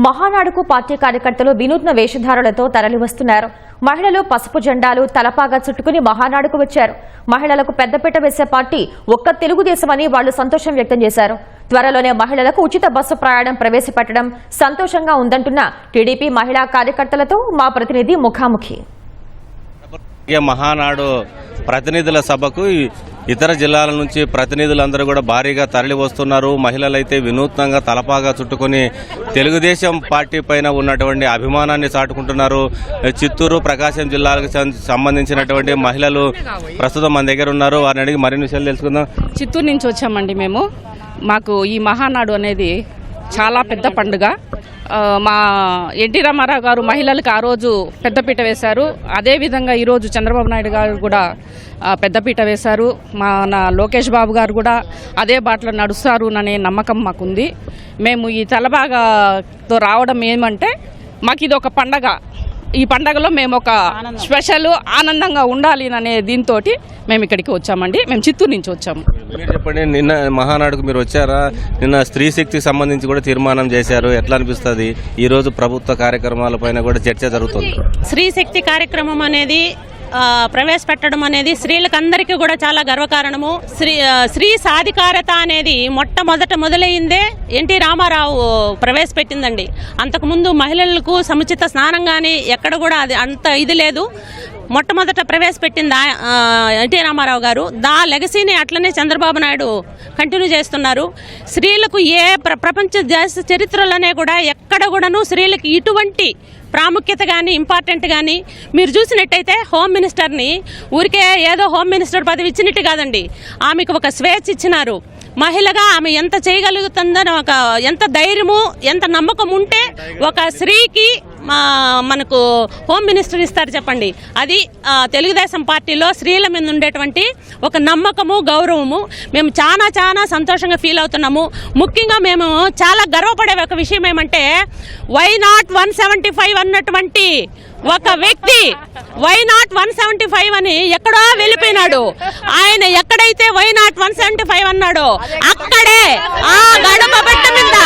మహానాడుకు party కార్యకర్తలు వినూత్న వేషధారులతో తరలివస్తున్నారు. మహిళలు పసుపు జెండాలు తలపాగా చుట్టుకుని మహానాడుకు వచ్చారు. మహిళలకు పెద్దపీట వేసే పార్టీ ఒక్క తెలుగుదేశమని వాళ్లు సంతోషం వ్యక్తం చేశారు. త్వరలోనే మహిళలకు ఉచిత బస్సు ప్రయాణం ప్రవేశపెట్టడం సంతోషంగా ఉందంటున్న టీడీపీ మహిళా కార్యకర్తలతో మా ప్రతినిధి ముఖాముఖి. మహానాడు ప్రతినిధుల సభకు ఇతర జిల్లాల నుంచి ప్రతినిధులందరూ కూడా భారీగా తరలి వస్తున్నారు. మహిళలైతే వినూత్నంగా తలపాగా చుట్టుకుని తెలుగుదేశం పార్టీ పైన ఉన్నటువంటి అభిమానాన్ని చాటుకుంటున్నారు. చిత్తూరు, ప్రకాశం జిల్లాలకు సంబంధించినటువంటి మహిళలు ప్రస్తుతం మన దగ్గర ఉన్నారు. వారిని అడిగి మరిన్ని విషయాలు తెలుసుకుందాం. చిత్తూరు నుంచి వచ్చామండి మేము. మాకు ఈ మహానాడు అనేది చాలా పెద్ద పండుగ. మా ఎన్టీ రామారావు గారు మహిళలకు ఆ రోజు పెద్దపీట వేశారు. అదేవిధంగా ఈరోజు చంద్రబాబు నాయుడు గారు కూడా పెద్దపీట వేశారు. మన లోకేష్ బాబు గారు కూడా అదే బాటలో నడుస్తారు అనే నమ్మకం మాకుంది. మేము ఈ తలబాగాతో రావడం ఏమంటే మాకు ఇది ఒక పండగ. ఈ పండగలో మేము ఒక స్పెషల్ ఆనందంగా ఉండాలి అనే దీంతో మేము ఇక్కడికి వచ్చామండి. మేము చిత్తూరు నుంచి వచ్చాము. మీరు చెప్పండి, నిన్న మహానాడుకు మీరు వచ్చారా? నిన్న స్త్రీ శక్తికి సంబంధించి కూడా తీర్మానం చేశారు. ఎట్లా అనిపిస్తుంది? ఈ రోజు ప్రభుత్వ కార్యక్రమాలపైన కూడా చర్చ జరుగుతుంది. స్త్రీ శక్తి కార్యక్రమం అనేది ప్రవేశపెట్టడం అనేది స్త్రీలకందరికీ కూడా చాలా గర్వకారణము. స్త్రీ సాధికారత అనేది మొట్టమొదట మొదలైందే ఎన్టీ రామారావు ప్రవేశపెట్టిందండి. అంతకుముందు మహిళలకు సముచిత స్నానం కానీ ఎక్కడ కూడా అది అంత ఇది లేదు. మొట్టమొదట ప్రవేశపెట్టింది ఎన్టీ రామారావు గారు. లెగసీని అట్లనే చంద్రబాబు నాయుడు కంటిన్యూ చేస్తున్నారు. స్త్రీలకు ఏ ప్రపంచ దేశ చరిత్రలోనే కూడా ఎక్కడ కూడాను స్త్రీలకు ఇటువంటి ప్రాముఖ్యత కానీ ఇంపార్టెంట్ కానీ మీరు చూసినట్టయితే హోమ్ మినిస్టర్ని ఊరికే ఏదో హోమ్ మినిస్టర్ పదవి ఇచ్చినట్టు కాదండి. ఆమెకు ఒక స్వేచ్ఛ ఇచ్చినారు. మహిళగా ఆమె ఎంత చేయగలుగుతుందని ఒక ఎంత ధైర్యము ఎంత నమ్మకం ఉంటే ఒక స్త్రీకి మనకు హోమ్ మినిస్టర్ ఇస్తారు చెప్పండి. అది తెలుగుదేశం పార్టీలో స్త్రీల మీద ఉండేటువంటి ఒక నమ్మకము, గౌరవము. మేము చాలా చాలా సంతోషంగా ఫీల్ అవుతున్నాము. ముఖ్యంగా మేము చాలా గర్వపడే ఒక విషయం ఏమంటే వై నాట్ 175 అన్నటువంటి ఒక వ్యక్తి వై నాట్ 175 అని ఎక్కడో వెళ్ళిపోయినాడు. ఆయన ఎక్కడైతే వై నాట్ 175 అన్నాడో అక్కడే ఆ గడప బట్ట మీద